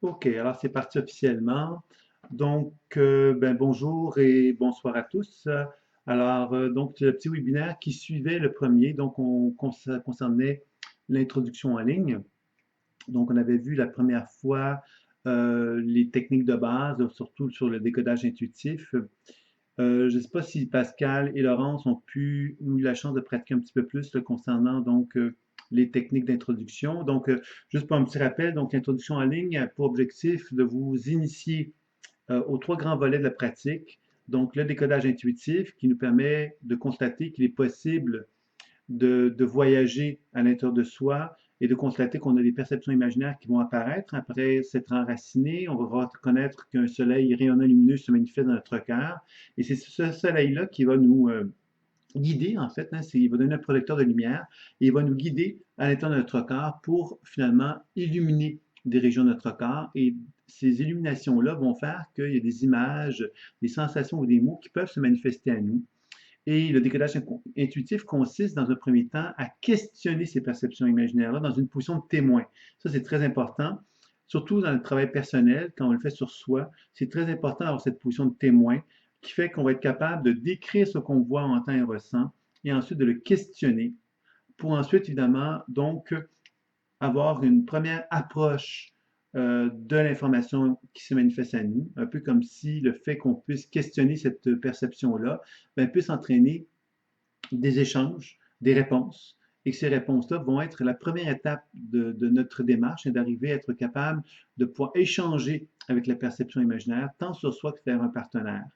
OK, alors c'est parti officiellement. Donc, bonjour et bonsoir à tous. Donc, le petit webinaire qui suivait le premier, ça concernait l'introduction en ligne. Donc, on avait vu la première fois les techniques de base, surtout sur le décodage intuitif. Je ne sais pas si Pascal et Laurence ont eu la chance de pratiquer un petit peu plus concernant les techniques d'introduction. Juste pour un petit rappel, donc l'introduction en ligne a pour objectif de vous initier aux trois grands volets de la pratique. Donc, le décodage intuitif qui nous permet de constater qu'il est possible de voyager à l'intérieur de soi et de constater qu'on a des perceptions imaginaires qui vont apparaître après s'être enracinés. On va reconnaître qu'un soleil rayonnant lumineux se manifeste dans notre cœur. Et c'est ce soleil-là qui va nous guider, en fait. Il va donner un projecteur de lumière et il va nous guider à l'intérieur de notre corps pour finalement illuminer des régions de notre corps. Et ces illuminations-là vont faire qu'il y a des images, des sensations ou des mots qui peuvent se manifester à nous. Et le décodage intuitif consiste, dans un premier temps, à questionner ces perceptions imaginaires-là dans une position de témoin. Ça, c'est très important, surtout dans le travail personnel, quand on le fait sur soi. C'est très important d'avoir cette position de témoin qui fait qu'on va être capable de décrire ce qu'on voit, entend et ressent, et ensuite de le questionner, pour ensuite, évidemment, avoir une première approche de l'information qui se manifeste à nous, un peu comme si le fait qu'on puisse questionner cette perception-là puisse entraîner des échanges, des réponses, et que ces réponses-là vont être la première étape de notre démarche et d'arriver à être capable de pouvoir échanger avec la perception imaginaire, tant sur soi que vers un partenaire,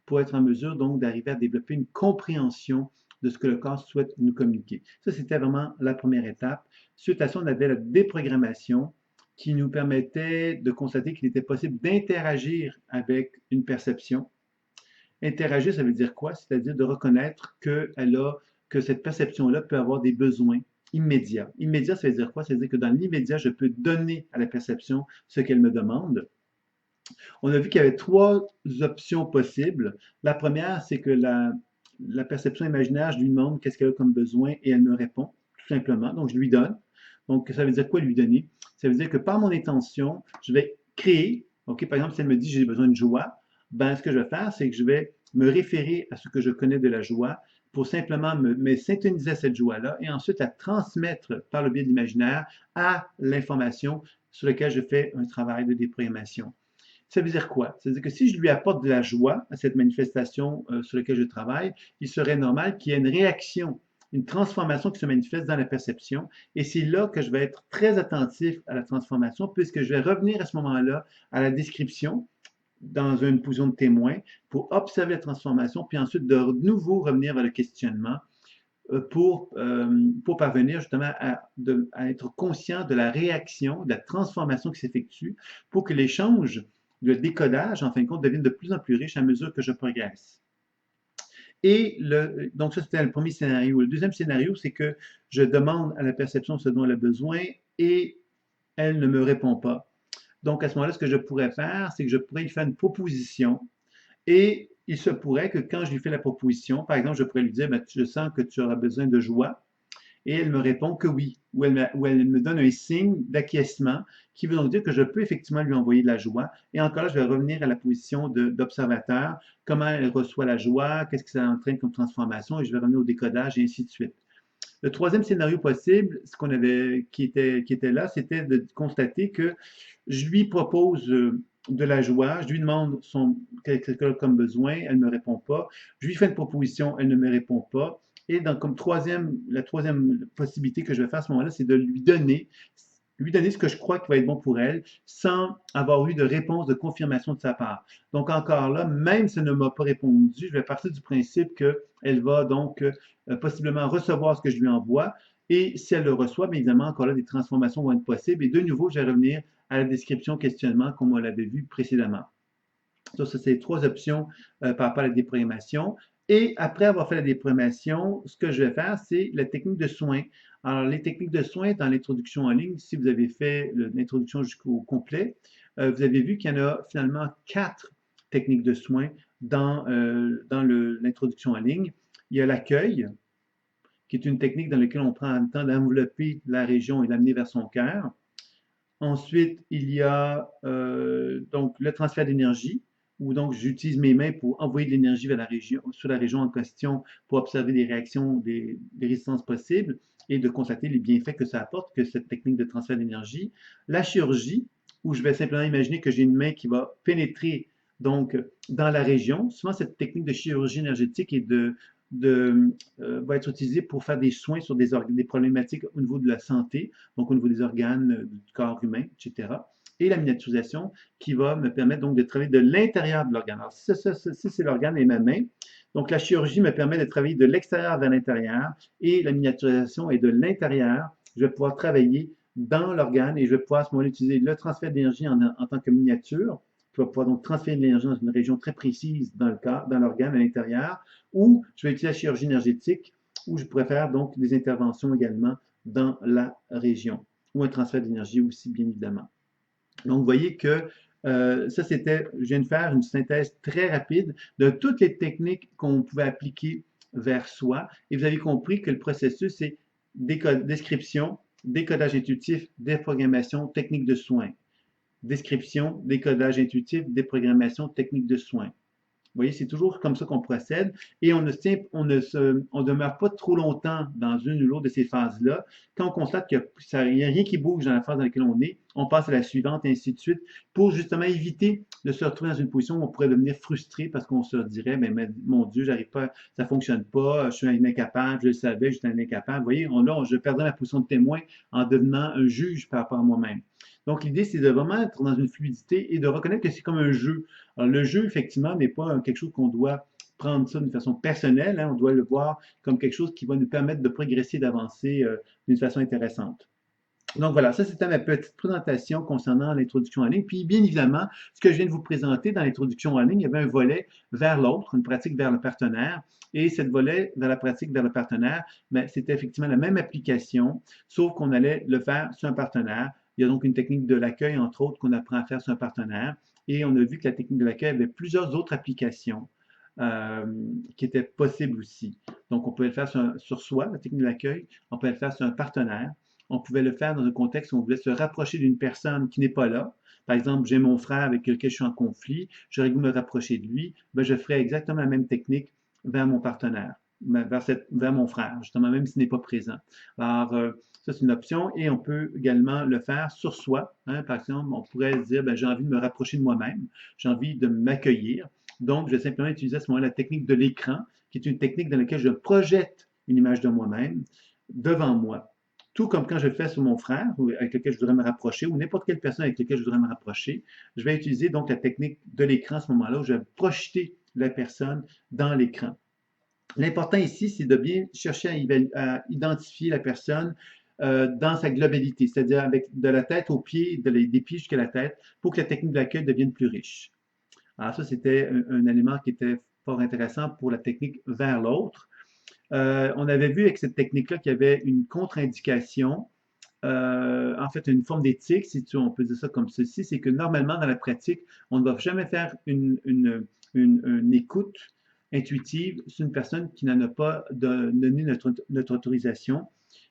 pour être en mesure donc d'arriver à développer une compréhension de ce que le corps souhaite nous communiquer. Ça, c'était vraiment la première étape. Suite à ça, on avait la déprogrammation qui nous permettait de constater qu'il était possible d'interagir avec une perception. Interagir, ça veut dire quoi? C'est-à-dire de reconnaître que cette perception-là peut avoir des besoins immédiats. Immédiat, ça veut dire quoi? Ça veut dire que dans l'immédiat, je peux donner à la perception ce qu'elle me demande. On a vu qu'il y avait trois options possibles. La première, c'est que la perception imaginaire, je lui demande qu'est-ce qu'elle a comme besoin et elle me répond, tout simplement. Donc, je lui donne. Donc, ça veut dire quoi lui donner? Ça veut dire que par mon intention, je vais créer. OK, par exemple, si elle me dit j'ai besoin de joie, ce que je vais faire, c'est que je vais me référer à ce que je connais de la joie pour simplement me syntoniser à cette joie-là et ensuite la transmettre par le biais de l'imaginaire à l'information sur laquelle je fais un travail de déprogrammation. Ça veut dire quoi? Ça veut dire que si je lui apporte de la joie à cette manifestation sur laquelle je travaille, il serait normal qu'il y ait une réaction, une transformation qui se manifeste dans la perception. Et c'est là que je vais être très attentif à la transformation, puisque je vais revenir à ce moment-là à la description dans une position de témoin pour observer la transformation, puis ensuite de nouveau revenir vers le questionnement pour parvenir justement à être conscient de la réaction, de la transformation qui s'effectue, pour que l'échange, le décodage, en fin de compte, devienne de plus en plus riche à mesure que je progresse. Donc ça, c'était le premier scénario. Le deuxième scénario, c'est que je demande à la perception ce dont elle a besoin et elle ne me répond pas. Donc à ce moment-là, ce que je pourrais faire, c'est que je pourrais lui faire une proposition et il se pourrait que quand je lui fais la proposition, par exemple, je pourrais lui dire, je sens que tu auras besoin de joie, et elle me répond que oui, ou elle me donne un signe d'acquiescement qui veut donc dire que je peux effectivement lui envoyer de la joie. Et encore là, je vais revenir à la position d'observateur, comment elle reçoit la joie, qu'est-ce que ça entraîne comme transformation, et je vais revenir au décodage et ainsi de suite. Le troisième scénario possible, qui était là, c'était de constater que je lui propose de la joie, je lui demande qu'elle a comme besoin, elle ne me répond pas. Je lui fais une proposition, elle ne me répond pas. Et donc, la troisième possibilité que je vais faire à ce moment-là, c'est de lui donner ce que je crois qui va être bon pour elle, sans avoir eu de réponse de confirmation de sa part. Donc encore là, même si elle ne m'a pas répondu, je vais partir du principe qu'elle va donc possiblement recevoir ce que je lui envoie. Et si elle le reçoit, bien évidemment, encore là, des transformations vont être possibles. Et de nouveau, je vais revenir à la description questionnement comme on l'avait vu précédemment. Ça, c'est les trois options par rapport à la déprogrammation. Et après avoir fait la déprogrammation, ce que je vais faire, c'est la technique de soins. Alors, les techniques de soins dans l'introduction en ligne, si vous avez fait l'introduction jusqu'au complet, vous avez vu qu'il y en a finalement 4 techniques de soins dans l'introduction en ligne. Il y a l'accueil, qui est une technique dans laquelle on prend le temps d'envelopper la région et l'amener vers son cœur. Ensuite, il y a donc le transfert d'énergie, où donc j'utilise mes mains pour envoyer de l'énergie vers la région, sur la région en question pour observer des réactions, des résistances possibles et de constater les bienfaits que ça apporte, que cette technique de transfert d'énergie. La chirurgie, où je vais simplement imaginer que j'ai une main qui va pénétrer donc dans la région. Souvent, cette technique de chirurgie énergétique et va être utilisée pour faire des soins sur des problématiques au niveau de la santé, donc au niveau des organes du corps humain, etc. Et la miniaturisation qui va me permettre donc de travailler de l'intérieur de l'organe. Alors, si c'est l'organe et ma main, donc la chirurgie me permet de travailler de l'extérieur vers l'intérieur et la miniaturisation est de l'intérieur. Je vais pouvoir travailler dans l'organe et je vais pouvoir à ce moment-là utiliser le transfert d'énergie en tant que miniature. Je vais pouvoir donc transférer de l'énergie dans une région très précise dans le corps, dans l'organe à l'intérieur, ou je vais utiliser la chirurgie énergétique, où je pourrais faire donc des interventions également dans la région, ou un transfert d'énergie aussi, bien évidemment. Donc, vous voyez que ça, c'était, je viens de faire une synthèse très rapide de toutes les techniques qu'on pouvait appliquer vers soi. Et vous avez compris que le processus, c'est description, décodage intuitif, déprogrammation, technique de soins. Description, décodage intuitif, déprogrammation, technique de soins. Vous voyez, c'est toujours comme ça qu'on procède et on demeure pas trop longtemps dans une ou l'autre de ces phases-là. Quand on constate qu'il n'y a rien qui bouge dans la phase dans laquelle on passe à la suivante et ainsi de suite pour justement éviter de se retrouver dans une position où on pourrait devenir frustré parce qu'on se dirait, mais mon Dieu, j'arrive pas, ça fonctionne pas, je suis un incapable, je le savais, je suis un incapable. Vous voyez, là, je perdrais ma position de témoin en devenant un juge par rapport à moi-même. Donc, l'idée, c'est de vraiment être dans une fluidité et de reconnaître que c'est comme un jeu. Alors, le jeu, effectivement, n'est pas quelque chose qu'on doit prendre ça d'une façon personnelle, hein, on doit le voir comme quelque chose qui va nous permettre de progresser, d'avancer d'une façon intéressante. Donc voilà, ça c'était ma petite présentation concernant l'introduction en ligne. Puis bien évidemment, ce que je viens de vous présenter dans l'introduction en ligne, il y avait un volet vers l'autre, une pratique vers le partenaire. Et cette volet vers la pratique vers le partenaire, ben, c'était effectivement la même application, sauf qu'on allait le faire sur un partenaire. Il y a donc une technique de l'accueil, entre autres, qu'on apprend à faire sur un partenaire. Et on a vu que la technique de l'accueil avait plusieurs autres applications euh, qui étaient possibles aussi. Donc, on pouvait le faire sur soi, la technique de l'accueil. On pouvait le faire sur un partenaire. On pouvait le faire dans un contexte où on voulait se rapprocher d'une personne qui n'est pas là. Par exemple, j'ai mon frère avec lequel je suis en conflit, j'aurais voulu me rapprocher de lui, ben, je ferais exactement la même technique vers mon partenaire, vers mon frère, justement, même s'il n'est pas présent. Alors, ça, c'est une option et on peut également le faire sur soi. Hein. Par exemple, on pourrait dire, ben, j'ai envie de me rapprocher de moi-même, j'ai envie de m'accueillir. Donc, je vais simplement utiliser à ce moment-là la technique de l'écran, qui est une technique dans laquelle je projette une image de moi-même devant moi. Tout comme quand je le fais sur mon frère, avec lequel je voudrais me rapprocher, ou n'importe quelle personne avec laquelle je voudrais me rapprocher, je vais utiliser donc la technique de l'écran à ce moment-là, où je vais projeter la personne dans l'écran. L'important ici, c'est de bien chercher à identifier la personne dans sa globalité, c'est-à-dire avec de la tête aux pieds, des pieds jusqu'à la tête, pour que la technique de l'accueil devienne plus riche. Alors ça, c'était un élément qui était fort intéressant pour la technique vers l'autre. On avait vu avec cette technique-là qu'il y avait une contre-indication, en fait une forme d'éthique, si on peut dire ça comme ceci, c'est que normalement dans la pratique, on ne va jamais faire une écoute intuitive sur une personne qui n'en a pas donné notre autorisation.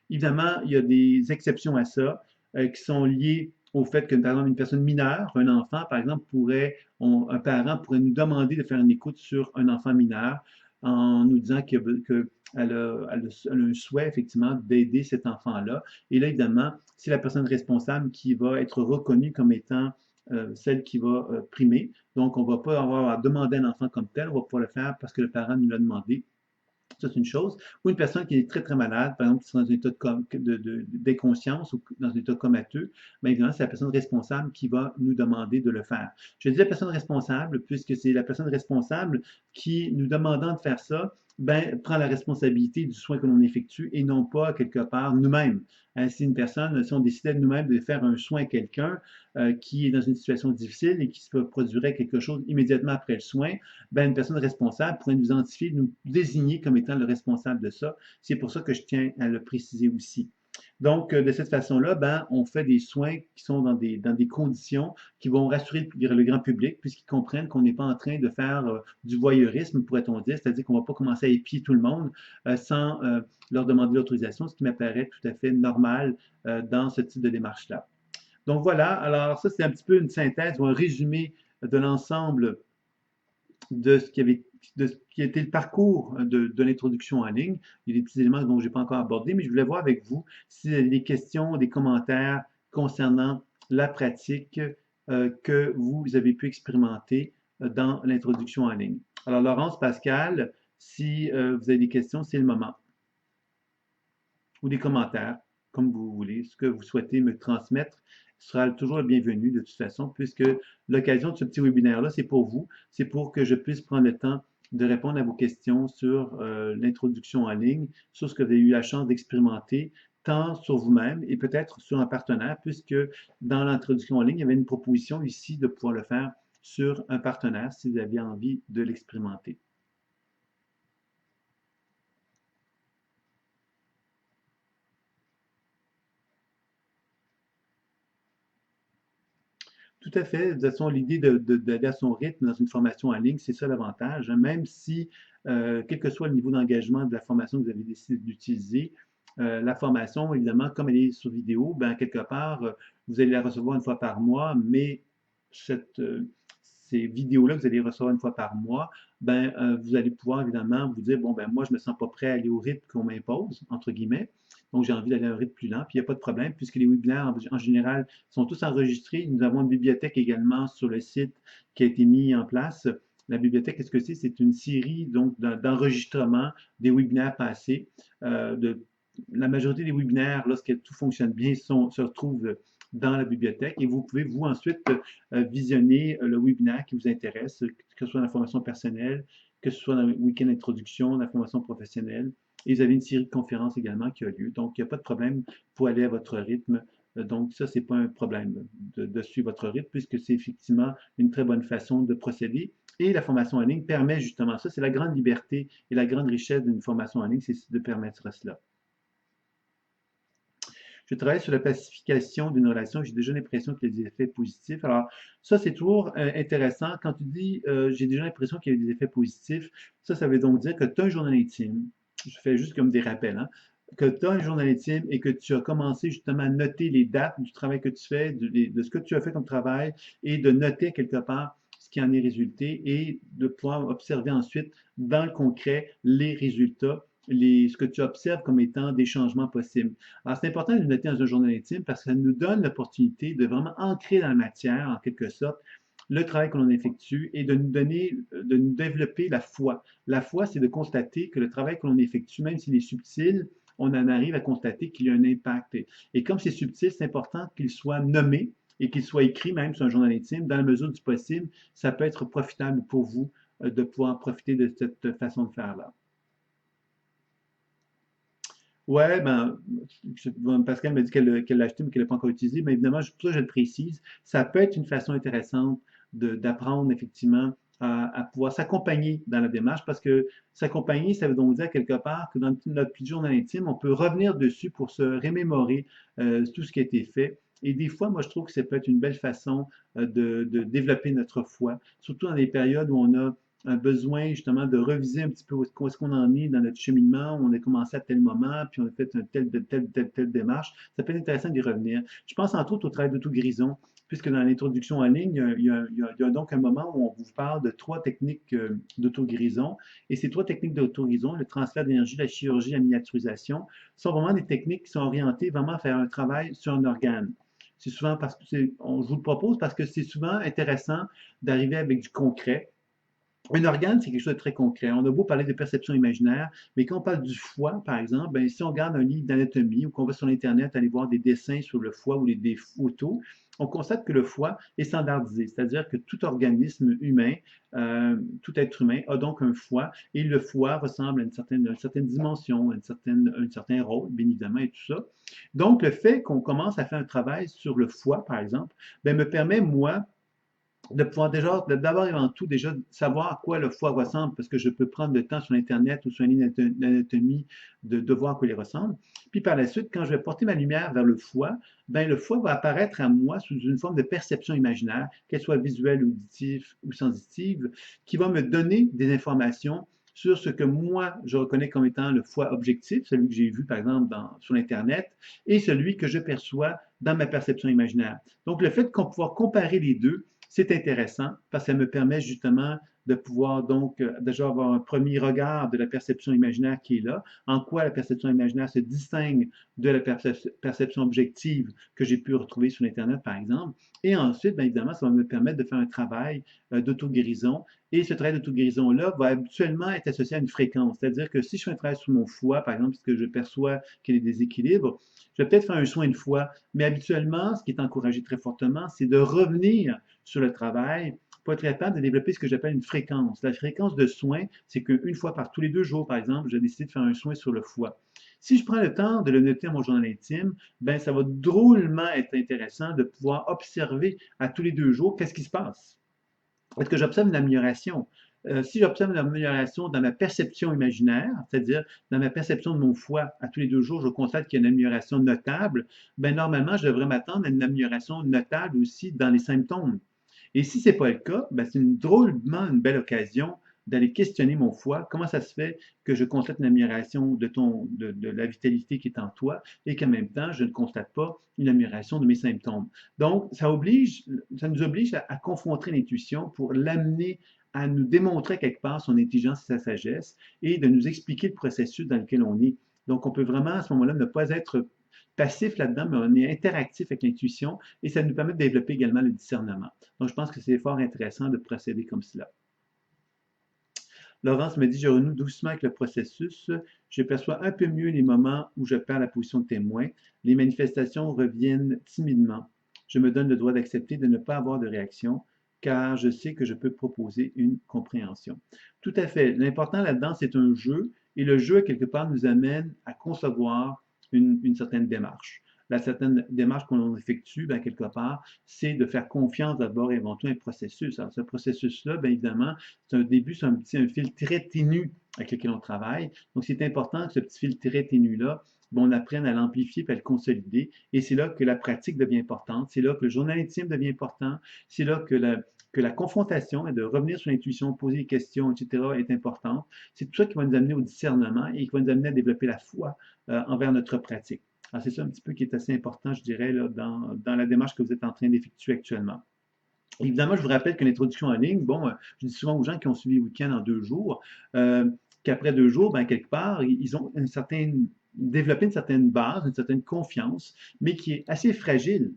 Évidemment, il y a des exceptions à ça qui sont liées au fait que, par exemple, une personne mineure, un enfant, par exemple, un parent pourrait nous demander de faire une écoute sur un enfant mineur en nous disant qu'elle a un souhait, effectivement, d'aider cet enfant-là. Et là, évidemment, c'est la personne responsable qui va être reconnue comme étant celle qui va primer. Donc, on ne va pas avoir à demander à un enfant comme tel, on va pouvoir le faire parce que le parent nous l'a demandé. Ça, c'est une chose. Ou une personne qui est très, très malade, par exemple, qui est dans un état d'inconscience ou dans un état comateux, bien évidemment, c'est la personne responsable qui va nous demander de le faire. Je dis la personne responsable, puisque c'est la personne responsable qui, nous demandant de faire ça, ben, prend la responsabilité du soin que l'on effectue et non pas, quelque part, nous-mêmes. Hein, si une personne, si on décidait de nous-mêmes de faire un soin à quelqu'un qui est dans une situation difficile et qui se produirait quelque chose immédiatement après le soin, ben, une personne responsable pourrait nous identifier, nous désigner comme étant le responsable de ça. C'est pour ça que je tiens à le préciser aussi. Donc, de cette façon-là, ben, on fait des soins qui sont dans des conditions qui vont rassurer le grand public, puisqu'ils comprennent qu'on n'est pas en train de faire du voyeurisme, pourrait-on dire, c'est-à-dire qu'on ne va pas commencer à épier tout le monde sans leur demander l'autorisation, ce qui m'apparaît tout à fait normal dans ce type de démarche-là. Donc voilà, alors ça c'est un petit peu une synthèse ou un résumé de l'ensemble de ce qui avait, de ce qui était le parcours de l'introduction en ligne. Il y a des petits éléments dont je n'ai pas encore abordé, mais je voulais voir avec vous s'il y a des questions, des commentaires concernant la pratique que vous avez pu expérimenter dans l'introduction en ligne. Alors, Laurence, Pascal, si vous avez des questions, c'est le moment. Ou des commentaires, comme vous voulez. Ce que vous souhaitez me transmettre sera toujours le bienvenu de toute façon, puisque l'occasion de ce petit webinaire-là, c'est pour vous. C'est pour que je puisse prendre le temps de répondre à vos questions sur l'introduction en ligne, sur ce que vous avez eu la chance d'expérimenter, tant sur vous-même et peut-être sur un partenaire, puisque dans l'introduction en ligne, il y avait une proposition ici de pouvoir le faire sur un partenaire si vous aviez envie de l'expérimenter. Tout à fait. De toute façon, l'idée d'aller à son rythme dans une formation en ligne, c'est ça l'avantage, hein. Même si, quel que soit le niveau d'engagement de la formation que vous avez décidé d'utiliser, la formation, évidemment, comme elle est sur vidéo, ben, quelque part, vous allez la recevoir une fois par mois, mais cette, ces vidéos-là que vous allez recevoir une fois par mois, ben, vous allez pouvoir évidemment vous dire, bon, ben, moi, je ne me sens pas prêt à aller au rythme qu'on m'impose, entre guillemets. Donc, j'ai envie d'aller à un rythme plus lent, puis il n'y a pas de problème, puisque les webinaires, en général, sont tous enregistrés. Nous avons une bibliothèque également sur le site qui a été mis en place. La bibliothèque, qu'est-ce que c'est? C'est une série donc d'enregistrements des webinaires passés. La majorité des webinaires, lorsque tout fonctionne bien, se retrouvent dans la bibliothèque et vous pouvez, vous, ensuite visionner le webinaire qui vous intéresse, que ce soit dans la formation personnelle, que ce soit dans le week-end d'introduction, dans la formation professionnelle. Et vous avez une série de conférences également qui a lieu. Donc, il n'y a pas de problème pour aller à votre rythme. Donc, ça, ce n'est pas un problème de suivre votre rythme, puisque c'est effectivement une très bonne façon de procéder. Et la formation en ligne permet justement ça. C'est la grande liberté et la grande richesse d'une formation en ligne, c'est de permettre cela. Je travaille sur la pacification d'une relation. J'ai déjà l'impression qu'il y a des effets positifs. Alors, ça, c'est toujours intéressant. Quand tu dis j'ai déjà l'impression qu'il y a des effets positifs, ça veut donc dire que tu as un journal intime. Je fais juste comme des rappels, hein, que tu as un journal intime et que tu as commencé justement à noter les dates du travail que tu fais, de ce que tu as fait comme travail et de noter quelque part ce qui en est résulté et de pouvoir observer ensuite dans le concret les résultats, ce que tu observes comme étant des changements possibles. Alors, c'est important de le noter dans un journal intime parce que ça nous donne l'opportunité de vraiment ancrer dans la matière, en quelque sorte, le travail que l'on effectue et de nous donner, de nous développer la foi. La foi, c'est de constater que le travail que l'on effectue, même s'il est subtil, on en arrive à constater qu'il y a un impact. Et comme c'est subtil, c'est important qu'il soit nommé et qu'il soit écrit même sur un journal intime. Dans la mesure du possible, ça peut être profitable pour vous de pouvoir profiter de cette façon de faire-là. Ouais, ben, Pascal m'a dit qu'elle l'a acheté, mais qu'elle n'a pas encore utilisé. Mais évidemment, pour ça, je le précise. Ça peut être une façon intéressante d'apprendre effectivement à pouvoir s'accompagner dans la démarche parce que s'accompagner, ça veut donc dire quelque part que dans notre petit journal intime, on peut revenir dessus pour se remémorer tout ce qui a été fait. Et des fois, moi, je trouve que ça peut être une belle façon de développer notre foi, surtout dans des périodes où on a un besoin justement de reviser un petit peu où est-ce qu'on en est dans notre cheminement, où on a commencé à tel moment, puis on a fait telle démarche. Ça peut être intéressant d'y revenir. Je pense entre autres au travail d'auto-guérison, puisque dans l'introduction en ligne, il y a donc un moment où on vous parle de 3 techniques d'auto-guérison. Et ces 3 techniques d'auto-guérison, le transfert d'énergie, la chirurgie, la miniaturisation, sont vraiment des techniques qui sont orientées vraiment à faire un travail sur un organe. C'est souvent parce que on je vous le propose parce que c'est souvent intéressant d'arriver avec du concret. Un organe, c'est quelque chose de très concret. On a beau parler de perception imaginaire, mais quand on parle du foie, par exemple, ben, si on regarde un livre d'anatomie ou qu'on va sur Internet aller voir des dessins sur le foie ou des photos, on constate que le foie est standardisé, c'est-à-dire que tout organisme humain, tout être humain a donc un foie et le foie ressemble à une certaine dimension, à un certain rôle, bien évidemment, et tout ça. Donc, le fait qu'on commence à faire un travail sur le foie, par exemple, ben, me permet, moi, de pouvoir déjà, d'abord et avant tout, déjà savoir à quoi le foie ressemble, parce que je peux prendre le temps sur Internet ou sur un livre d'anatomie de voir à quoi il ressemble. Puis par la suite, quand je vais porter ma lumière vers le foie, ben le foie va apparaître à moi sous une forme de perception imaginaire, qu'elle soit visuelle, auditive ou sensitive, qui va me donner des informations sur ce que moi, je reconnais comme étant le foie objectif, celui que j'ai vu, par exemple, sur Internet, et celui que je perçois dans ma perception imaginaire. Donc, le fait de pouvoir comparer les deux, c'est intéressant parce que ça me permet justement de pouvoir donc déjà avoir un premier regard de la perception imaginaire qui est là, en quoi la perception imaginaire se distingue de la perception objective que j'ai pu retrouver sur Internet, par exemple. Et ensuite, bien évidemment, ça va me permettre de faire un travail d'auto-guérison. Et ce travail d'auto-guérison-là va habituellement être associé à une fréquence. C'est-à-dire que si je fais un travail sur mon foie, par exemple, parce que je perçois qu'il y a des déséquilibres, je vais peut-être faire un soin une fois, mais habituellement, ce qui est encouragé très fortement, c'est de revenir sur le travail pour être capable de développer ce que j'appelle une fréquence. La fréquence de soin, c'est qu'une fois par tous les 2 jours, par exemple, j'ai décidé de faire un soin sur le foie. Si je prends le temps de le noter dans mon journal intime, ben ça va drôlement être intéressant de pouvoir observer à tous les 2 jours qu'est-ce qui se passe. Est-ce que j'observe une amélioration? Si j'observe une amélioration dans ma perception imaginaire, c'est-à-dire dans ma perception de mon foie, à tous les 2 jours, je constate qu'il y a une amélioration notable, ben normalement, je devrais m'attendre à une amélioration notable aussi dans les symptômes. Et si ce n'est pas le cas, ben c'est drôlement une belle occasion d'aller questionner mon foie. Comment ça se fait que je constate une amélioration de la vitalité qui est en toi et qu'en même temps, je ne constate pas une amélioration de mes symptômes. Donc, ça nous oblige à confronter l'intuition pour l'amener à nous démontrer quelque part son intelligence et sa sagesse et de nous expliquer le processus dans lequel on est. Donc, on peut vraiment à ce moment-là ne pas être passif là-dedans, mais on est interactif avec l'intuition et ça nous permet de développer également le discernement. Donc, je pense que c'est fort intéressant de procéder comme cela. Laurence me dit, je renoue doucement avec le processus. Je perçois un peu mieux les moments où je perds la position de témoin. Les manifestations reviennent timidement. Je me donne le droit d'accepter de ne pas avoir de réaction, car je sais que je peux proposer une compréhension. Tout à fait. L'important là-dedans, c'est un jeu, et le jeu, quelque part, nous amène à concevoir une certaine démarche. La certaine démarche qu'on effectue, bien, quelque part, c'est de faire confiance d'abord et avant tout à un processus. Alors, ce processus-là, bien évidemment, c'est un début, c'est un fil très ténu avec lequel on travaille. Donc, c'est important que ce petit fil très ténu-là, on apprenne à l'amplifier et à le consolider. Et c'est là que la pratique devient importante. C'est là que le journal intime devient important. C'est là que la confrontation et de revenir sur l'intuition, poser des questions, etc., est importante. C'est tout ça qui va nous amener au discernement et qui va nous amener à développer la foi envers notre pratique. Alors, c'est ça un petit peu qui est assez important, je dirais, là, dans la démarche que vous êtes en train d'effectuer actuellement. Évidemment, je vous rappelle que l'introduction en ligne, bon, je dis souvent aux gens qui ont suivi le week-end en 2 jours, qu'après 2 jours, ben, quelque part, ils ont développé une certaine base, une certaine confiance, mais qui est assez fragile.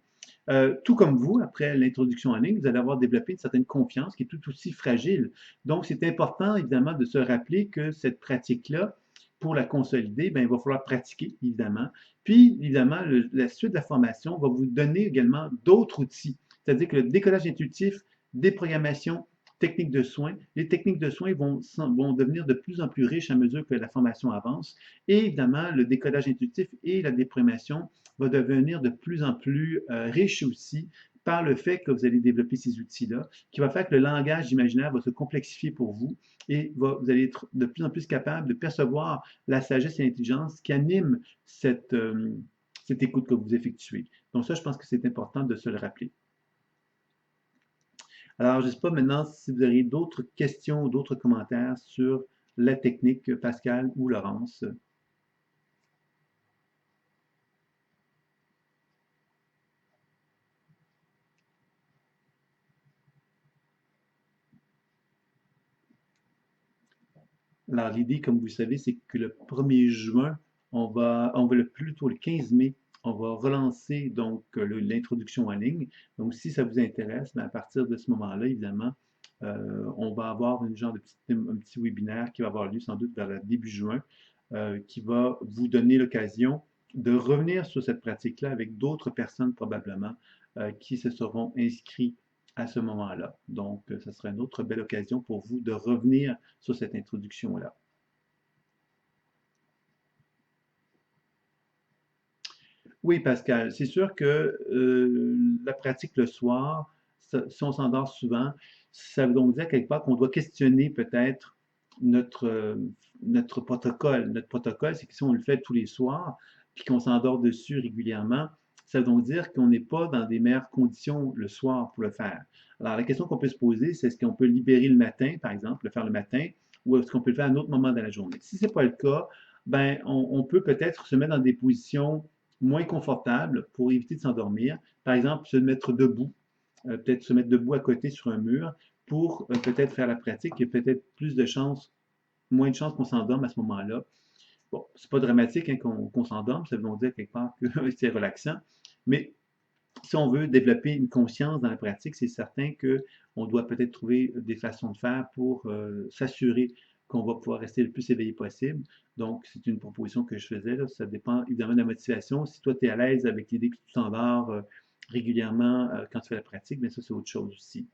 Tout comme vous, après l'introduction en ligne, vous allez avoir développé une certaine confiance qui est tout aussi fragile. Donc, c'est important, évidemment, de se rappeler que cette pratique-là, pour la consolider, ben, il va falloir pratiquer, évidemment. Puis, évidemment, la suite de la formation va vous donner également d'autres outils. C'est-à-dire que le décollage intuitif, déprogrammation, techniques de soins, les techniques de soins vont devenir de plus en plus riches à mesure que la formation avance. Et évidemment, le décodage intuitif et la déprogrammation va devenir de plus en plus riche aussi par le fait que vous allez développer ces outils-là, qui va faire que le langage imaginaire va se complexifier pour vous et vous allez être de plus en plus capable de percevoir la sagesse et l'intelligence qui animent cette écoute que vous effectuez. Donc ça, je pense que c'est important de se le rappeler. Alors, je ne sais pas maintenant si vous auriez d'autres questions ou d'autres commentaires sur la technique, Pascal ou Laurence. Alors, l'idée, comme vous le savez, c'est que le 1er juin, plutôt le 15 mai, on va relancer donc l'introduction en ligne. Donc, si ça vous intéresse, ben, à partir de ce moment-là, évidemment, on va avoir un petit webinaire qui va avoir lieu sans doute vers le début juin, qui va vous donner l'occasion de revenir sur cette pratique-là avec d'autres personnes probablement qui se seront inscrits à ce moment-là. Donc, ça sera une autre belle occasion pour vous de revenir sur cette introduction-là. Oui, Pascal, c'est sûr que la pratique le soir, si on s'endort souvent, ça veut donc dire quelque part qu'on doit questionner peut-être notre, euh, notre protocole. Notre protocole, c'est que si on le fait tous les soirs, puis qu'on s'endort dessus régulièrement, ça veut donc dire qu'on n'est pas dans des meilleures conditions le soir pour le faire. Alors, la question qu'on peut se poser, c'est est-ce qu'on peut libérer le matin, par exemple, le faire le matin, ou est-ce qu'on peut le faire à un autre moment dans la journée. Si ce n'est pas le cas, ben, on peut peut-être se mettre dans des positions moins confortables pour éviter de s'endormir. Par exemple, se mettre debout, peut-être se mettre debout à côté sur un mur pour peut-être faire la pratique. Il y a peut-être plus de chances, moins de chances qu'on s'endorme à ce moment-là. Bon, c'est pas dramatique hein, qu'on s'endorme, ça veut dire quelque part que c'est relaxant, mais si on veut développer une conscience dans la pratique, c'est certain qu'on doit peut-être trouver des façons de faire pour s'assurer qu'on va pouvoir rester le plus éveillé possible. Donc, c'est une proposition que je faisais. Là. Ça dépend évidemment de la motivation. Si toi, tu es à l'aise avec l'idée que tu t'endors régulièrement quand tu fais la pratique, bien ça, c'est autre chose aussi.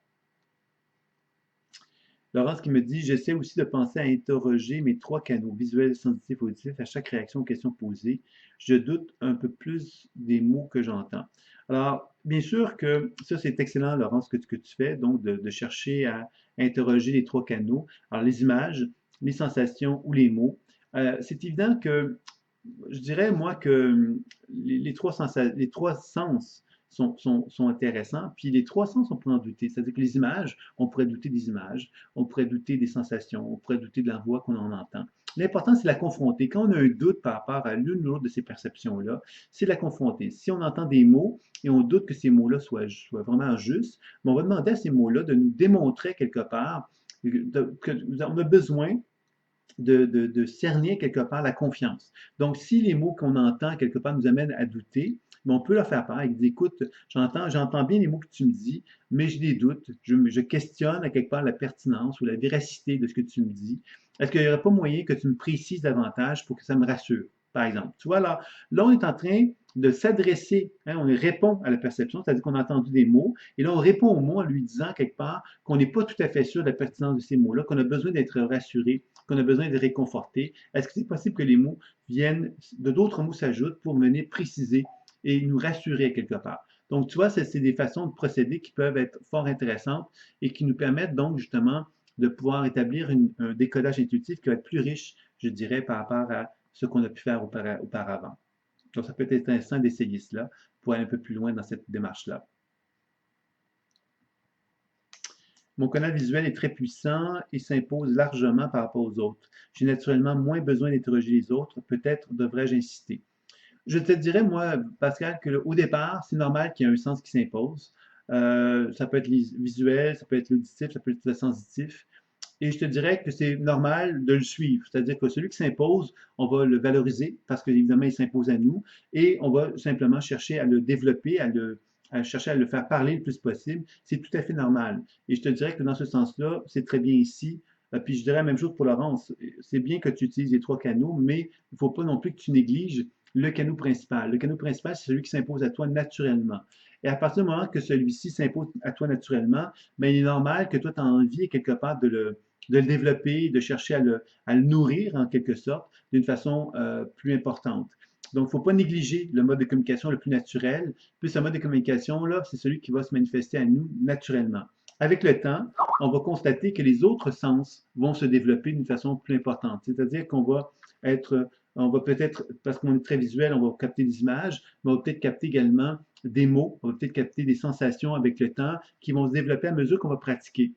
Laurence qui me dit, j'essaie aussi de penser à interroger mes trois canaux, visuels, sensitifs, auditifs, à chaque réaction aux questions posées. Je doute un peu plus des mots que j'entends. Alors, bien sûr que ça, c'est excellent, Laurence, que tu fais, donc de chercher à interroger les trois canaux. Alors, les images, les sensations ou les mots. C'est évident que je dirais, moi, que les trois sens sont intéressants. Puis les trois sens, on pourrait en douter. C'est-à-dire que les images, on pourrait douter des images, on pourrait douter des sensations, on pourrait douter de la voix qu'on en entend. L'important, c'est de la confronter. Quand on a un doute par rapport à l'une ou l'autre de ces perceptions-là, c'est de la confronter. Si on entend des mots et on doute que ces mots-là soient vraiment justes, ben, on va demander à ces mots-là de nous démontrer quelque part qu'on a besoin de cerner quelque part la confiance. Donc, si les mots qu'on entend quelque part nous amènent à douter, on peut leur faire part et dire, écoute, j'entends bien les mots que tu me dis, mais j'ai des doutes, je questionne à quelque part la pertinence ou la véracité de ce que tu me dis. Est-ce qu'il n'y aurait pas moyen que tu me précises davantage pour que ça me rassure, par exemple? Tu vois, là on est en train de s'adresser, hein, on répond à la perception, c'est-à-dire qu'on a entendu des mots, et là on répond aux mots en lui disant quelque part qu'on n'est pas tout à fait sûr de la pertinence de ces mots-là, qu'on a besoin d'être rassuré, qu'on a besoin de réconforter. Est-ce que c'est possible que les mots viennent, de d'autres mots s'ajoutent pour venir préciser et nous rassurer quelque part? Donc, tu vois, c'est des façons de procéder qui peuvent être fort intéressantes et qui nous permettent donc justement de pouvoir établir un décodage intuitif qui va être plus riche, je dirais, par rapport à ce qu'on a pu faire auparavant. Donc, ça peut être intéressant d'essayer cela pour aller un peu plus loin dans cette démarche-là. Mon canal visuel est très puissant et s'impose largement par rapport aux autres. J'ai naturellement moins besoin d'interroger les autres. Peut-être devrais-je insister. Je te dirais, moi, Pascal, qu'au départ, c'est normal qu'il y ait un sens qui s'impose. Ça peut être visuel, ça peut être l'auditif, ça peut être le sensitif. Et je te dirais que c'est normal de le suivre. C'est-à-dire que celui qui s'impose, on va le valoriser parce qu'évidemment, il s'impose à nous et on va simplement chercher à le développer, à chercher à le faire parler le plus possible. C'est tout à fait normal. Et je te dirais que dans ce sens-là, c'est très bien ici. Puis je dirais la même chose pour Laurence. C'est bien que tu utilises les trois canaux, mais il ne faut pas non plus que tu négliges le canal principal. Le canal principal, c'est celui qui s'impose à toi naturellement. Et à partir du moment que celui-ci s'impose à toi naturellement, bien, il est normal que toi, tu as envie quelque part de le développer, de chercher à le nourrir en quelque sorte d'une façon plus importante. Donc, il ne faut pas négliger le mode de communication le plus naturel. Puis ce mode de communication, là, c'est celui qui va se manifester à nous naturellement. Avec le temps, on va constater que les autres sens vont se développer d'une façon plus importante. C'est-à-dire qu'on va être, on va peut-être, parce qu'on est très visuel, on va capter des images, mais on va peut-être capter également des mots, on va peut-être capter des sensations avec le temps qui vont se développer à mesure qu'on va pratiquer.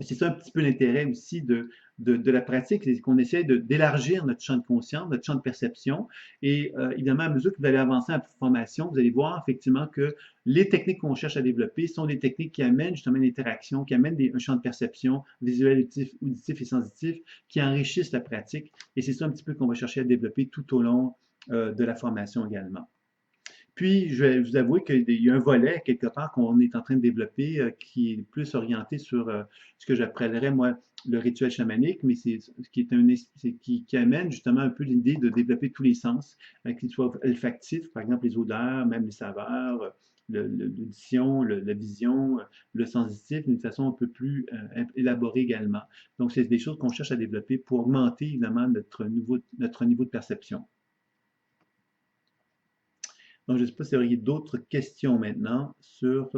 C'est ça un petit peu l'intérêt aussi de la pratique, c'est qu'on essaie d'élargir notre champ de conscience, notre champ de perception. Et évidemment, à mesure que vous allez avancer en formation, vous allez voir effectivement que les techniques qu'on cherche à développer sont des techniques qui amènent justement une interaction, qui amènent un champ de perception visuel, auditif et sensitif, qui enrichissent la pratique. Et c'est ça un petit peu qu'on va chercher à développer tout au long de la formation également. Puis, je vais vous avouer qu'il y a un volet, quelque part, qu'on est en train de développer qui est plus orienté sur ce que j'appellerais, moi, le rituel chamanique, mais c'est qui amène justement un peu l'idée de développer tous les sens, qu'ils soient olfactifs, par exemple les odeurs, même les saveurs, l'audition, la vision, le sensitif, d'une façon un peu plus élaborée également. Donc, c'est des choses qu'on cherche à développer pour augmenter, évidemment, notre niveau de perception. Donc, je ne sais pas s'il y aurait d'autres questions maintenant sur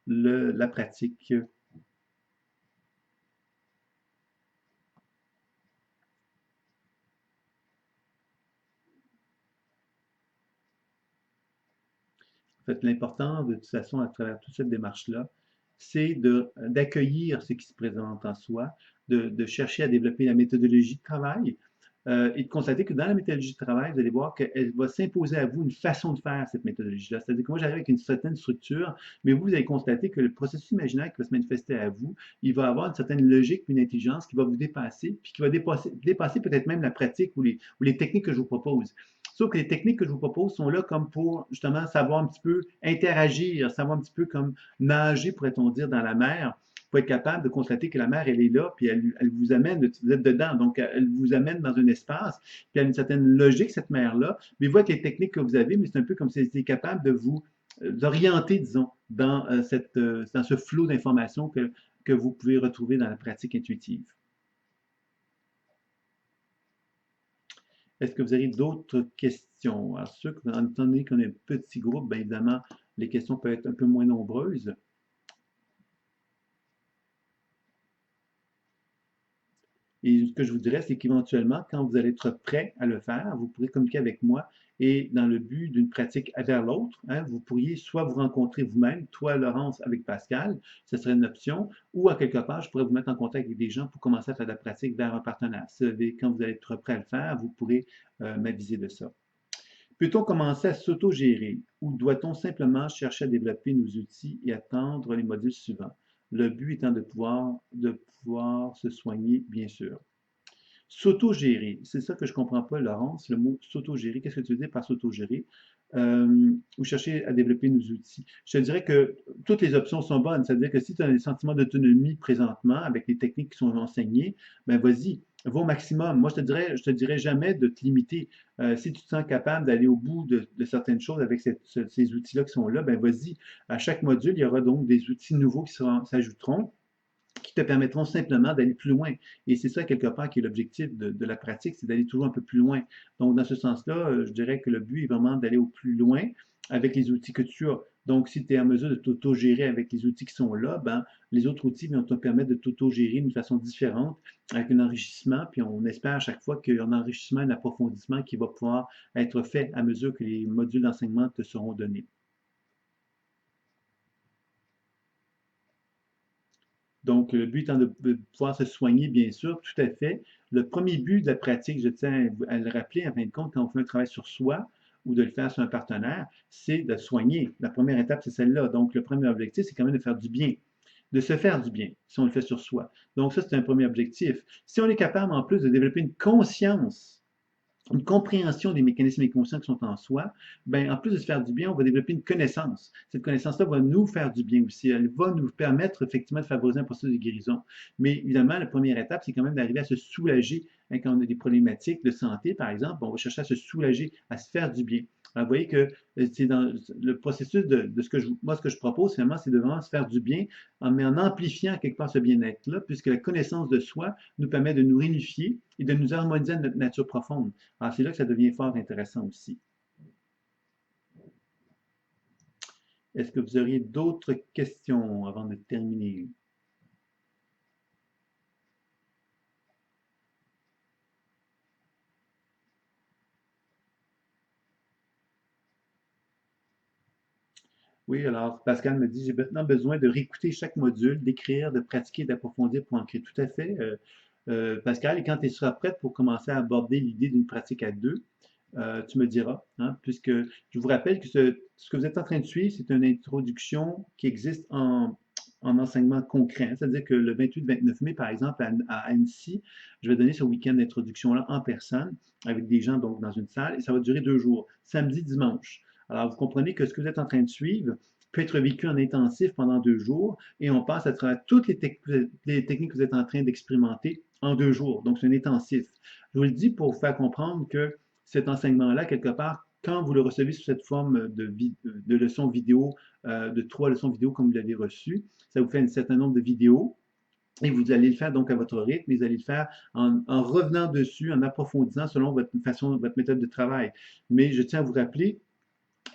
la pratique. En fait, l'important, de toute façon, à travers toute cette démarche-là, c'est d'accueillir ce qui se présente en soi, de chercher à développer la méthodologie de travail et de constater que dans la méthodologie de travail, vous allez voir qu'elle va s'imposer à vous une façon de faire cette méthodologie-là. C'est-à-dire que moi, j'arrive avec une certaine structure, mais vous allez constater que le processus imaginaire qui va se manifester à vous, il va avoir une certaine logique, une intelligence qui va vous dépasser, puis qui va dépasser peut-être même la pratique ou les techniques que je vous propose. Sauf que les techniques que je vous propose sont là comme pour justement savoir un petit peu interagir, savoir un petit peu comme nager, pourrait-on dire, dans la mer, pour être capable de constater que la mer, elle est là, puis elle vous amène, vous êtes dedans, donc elle vous amène dans un espace, puis elle a une certaine logique, cette mer-là, mais vous, avec les techniques que vous avez, mais c'est un peu comme si vous étiez capable de vous orienter, disons, dans ce flot d'informations que vous pouvez retrouver dans la pratique intuitive. Est-ce que vous avez d'autres questions? Alors, ceux, étant donné qu'on est un petit groupe, bien évidemment, les questions peuvent être un peu moins nombreuses. Et ce que je vous dirais, c'est qu'éventuellement, quand vous allez être prêt à le faire, vous pourrez communiquer avec moi et dans le but d'une pratique vers l'autre, hein, vous pourriez soit vous rencontrer vous-même, toi, Laurence, avec Pascal, ce serait une option, ou à quelque part, je pourrais vous mettre en contact avec des gens pour commencer à faire de la pratique vers un partenaire. Quand vous allez être prêt à le faire, vous pourrez m'aviser de ça. Peut-on commencer à s'auto-gérer ou doit-on simplement chercher à développer nos outils et attendre les modules suivants? Le but étant de pouvoir se soigner, bien sûr. S'auto-gérer, c'est ça que je ne comprends pas, Laurence, le mot s'auto-gérer. Qu'est-ce que tu veux dire par s'auto-gérer? Ou chercher à développer nos outils. Je te dirais que toutes les options sont bonnes. C'est-à-dire que si tu as des sentiments d'autonomie présentement avec les techniques qui sont enseignées, ben vas-y, va au maximum. Moi, je te dirais jamais de te limiter. Si tu te sens capable d'aller au bout de certaines choses avec ces outils-là qui sont là, ben vas-y. À chaque module, il y aura donc des outils nouveaux qui s'ajouteront qui te permettront simplement d'aller plus loin. Et c'est ça, quelque part, qui est l'objectif de la pratique, c'est d'aller toujours un peu plus loin. Donc, dans ce sens-là, je dirais que le but est vraiment d'aller au plus loin avec les outils que tu as. Donc, si tu es en mesure de t'auto-gérer avec les outils qui sont là, ben, les autres outils vont te permettre de t'auto-gérer d'une façon différente, avec un enrichissement, puis on espère à chaque fois qu'il y a un enrichissement, un approfondissement qui va pouvoir être fait à mesure que les modules d'enseignement te seront donnés. Donc, le but étant de pouvoir se soigner, bien sûr, tout à fait. Le premier but de la pratique, je tiens à le rappeler, en fin de compte, quand on fait un travail sur soi ou de le faire sur un partenaire, c'est de soigner. La première étape, c'est celle-là. Donc, le premier objectif, c'est quand même de faire du bien, de se faire du bien, si on le fait sur soi. Donc, ça, c'est un premier objectif. Si on est capable, en plus, de développer une compréhension des mécanismes inconscients qui sont en soi, ben, en plus de se faire du bien, on va développer une connaissance. Cette connaissance-là va nous faire du bien aussi. Elle va nous permettre effectivement de favoriser un processus de guérison. Mais évidemment, la première étape, c'est quand même d'arriver à se soulager. Hein, quand on a des problématiques de santé, par exemple, on va chercher à se soulager, à se faire du bien. Alors, vous voyez que c'est dans le processus de ce que je propose, finalement, c'est de vraiment se faire du bien, mais en amplifiant quelque part ce bien-être-là, puisque la connaissance de soi nous permet de nous réunifier et de nous harmoniser à notre nature profonde. Alors, c'est là que ça devient fort intéressant aussi. Est-ce que vous auriez d'autres questions avant de terminer? Oui, alors Pascal me dit, j'ai maintenant besoin de réécouter chaque module, d'écrire, de pratiquer, d'approfondir pour en créer. Tout à fait, Pascal. Et quand tu seras prête pour commencer à aborder l'idée d'une pratique à deux, tu me diras, hein, puisque je vous rappelle que ce que vous êtes en train de suivre, c'est une introduction qui existe en enseignement concret. Hein. C'est-à-dire que le 28-29 mai, par exemple, à Annecy, je vais donner ce week-end d'introduction-là en personne, avec des gens donc dans une salle, et ça va durer 2 jours, samedi, dimanche. Alors, vous comprenez que ce que vous êtes en train de suivre peut être vécu en intensif pendant 2 jours, et on passe à travers toutes les techniques que vous êtes en train d'expérimenter en 2 jours. Donc, c'est un intensif. Je vous le dis pour vous faire comprendre que cet enseignement-là, quelque part, quand vous le recevez sous cette forme de leçons vidéo, de 3 leçons vidéo comme vous l'avez reçu, ça vous fait un certain nombre de vidéos. Et vous allez le faire donc à votre rythme, et vous allez le faire en revenant dessus, en approfondissant selon votre méthode de travail. Mais je tiens à vous rappeler